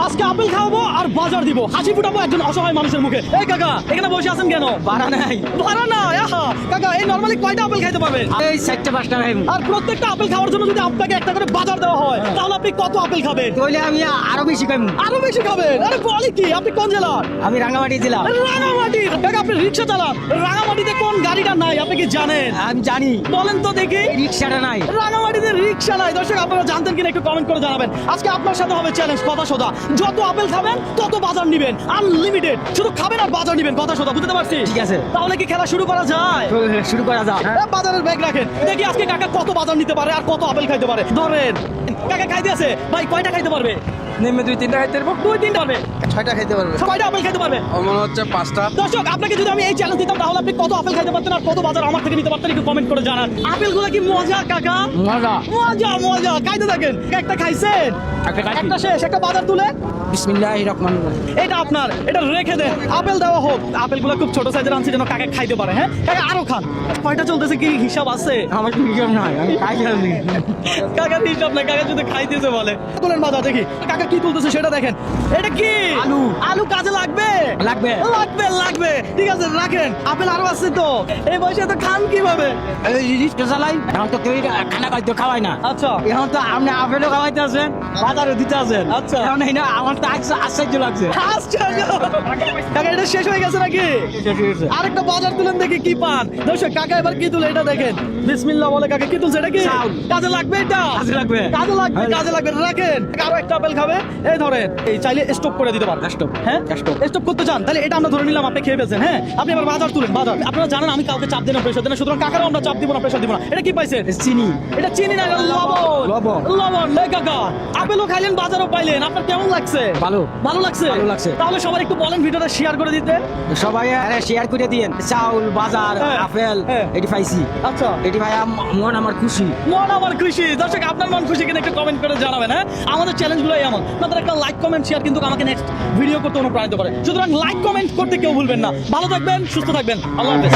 আজকে আপেল খাওয়াবো আর বাজার দিব, হাসি ফুটাবো একজন অসহায় মানুষের মুখে। এই কাকা এখানে বসে আছেন কেন? ভাড়া নাই। ভাড়া না? আহা কাকা, এই নরমালি কয়টা আপেল খাইতে পারবেন? এই 4টা 5টা ভাই। আর প্রত্যেকটা আপেল খাওয়ার জন্য যদি আপনাকে একটা করে বাজার দেওয়া হয় তাহলে আপনি কত আপেল খাবেন? তাহলে আমি আরো বেশি খাইমু। আরো বেশি খাবেন? আরে বলি কি, আপনি কোন জেলার? আমি রাঙ্গামাটি জেলা। রাঙামাটি। কাকা আপনি রিক্সা চালান, রাঙামাটিতে কোন গাড়িটা নাই আপনি কি জানেন? আমি জানি। বলেন তো দেখি। রিক্সাটা নাই। রাঙামাটিতে রিক্সা নাই। দর্শক আপনারা জানতেন কিনা একটু কমেন্ট করে জানাবেন। আজকে আপনার সাথে হবে চ্যালেঞ্জ, কথা সোজা। যত আপেল খাবেন তত বাজার নিবেন, আনলিমিটেড। শুধু খাবেন আর বাজার নিবেন, কথা সোজা। বুঝতে পারছি? ঠিক আছে। তাহলে কি খেলা শুরু করা যায়? শুরু করা যাক। বাজারের ব্যাগ রাখেন, দেখি আজকে কাকা কত বাজার নিতে পারে আর কত আপেল খাইতে পারে। ধরেন কাকা খাইতে আছে ভাই, কয়টা খাইতে পারবে? নেমে 2-3টা খাইতে পারবো। 2-3টা পারবে। 6টা খাইতে পারবে। কয়টা আপেল খাইতে পারবে? মনে হচ্ছে 5টা। দর্শক আপনাকে যদি আমি এই চ্যালেঞ্জ দিতাম তাহলে আপনি কত আপেল খাইতে পারতেন আর কত বাজার আমার থেকে নিতে পারতেন একটু কমেন্ট করে জানান। আপেলগুলো কি মজা কাকা? মজা। মজা মজা, খাইতে থাকেন। একটা খাইছেন, একটা শেষ, একটা বাজার তুলে। বিসমিল্লাহির রহমানির রহিম। এটা আপনার, এটা রেখে দেন, আপেল দেওয়া হোক। আপেলগুলো খুব ছোট সাইজের আনছি যেন কাকা খাইতে পারে। হ্যাঁ কাকা আরো খান। কয়টা চলতেছে কি হিসাব আছে? আমার তো হিসাব নাই, আমি খাই খাইনি। কাকা হিসাব নাই, কাকা যদি খাইতেছে বলে। তুলেন বাজার দেখি কাকা কি তুলতেছে সেটা দেখেন। এটা কি? আলু। আলু কাজে লাগবে? লাগবে। লাগবে লাগবে, ঠিক আছে রাখেন। আপেল আরো আছে তো, এই বয়সে তো খান কিভাবে? এই রিক্সা চালাই, এখন তো কেউ খানা খাইতে খাওয়াই না। আচ্ছা এখন তো আপনি আপেলও খাওয়াইতে আছেন, বাজারও দিতে আছেন। আচ্ছা। এখন এই না আমার তো আশ্চর্য লাগছে। আশ্চর্য। কাকা এটা শেষ হয়ে গেছে নাকি? আরেকটা বাজার তুলেন দেখি কি পান। দর্শক কাকা এবার কি তুলে এটা দেখেন। বিসমিল্লাহ বলে কাকা কি তুলছে? এটা কি চাউল। কাজে লাগবে? এটা কাজে লাগবে। কাজে লাগবে, কাজে লাগবে, রাখেন। আরো একটা আপেল খাবে, এই ধরেন। এই চাইলে স্টপ করে দিতে পারেন। স্টপ। হ্যাঁ স্টপ। স্টপ করতে চান তাহলে এটা আমরা ধরে নিলাম আপনি খেয়ে ফেলছেন। হ্যাঁ আপনি এবার বাজার তুলেন, বাজার। আপনারা জানেন আমি কাউকে চাপ দিই না, প্রেশার দিই না, সুতরাং কাকারও আমরা চাপ দিব না, প্রেশার দিব না। এটা কি পাইছেন? চিনি। এটা চিনি না, এটা লবণ। লবণ। লবণ। এই কাকা আপেলও খাইলেন, বাজারও পাইলেন, আপনার কেমন লাগছে? ভালো। ভালো লাগছে? ভালো লাগছে। তাহলে সবাই একটু বলেন ভিডিওটা শেয়ার করে দিতে। সবাই শেয়ার করে দিয়েন। চাউল, বাজার, হ্যাঁ, আপেল হ্যাঁ। এটি পাইছি। আচ্ছা এটি ভাই মন আমার খুশি। মন আমার খুশি। দর্শক আপনার মন খুশি কিনা একটু কমেন্ট করে জানাবেন। হ্যাঁ আমাদের চ্যালেঞ্জগুলোই এমন, আপনাদের একটা লাইক কমেন্ট শেয়ার কিন্তু আমাকে নেক্সট ভিডিও করতে অনুপ্রাণিত করে। সুতরাং লাইক কমেন্ট করতে কেউ ভুলবেন না। ভালো থাকবেন, সুস্থ থাকবেন, আল্লাহ হাফেজ।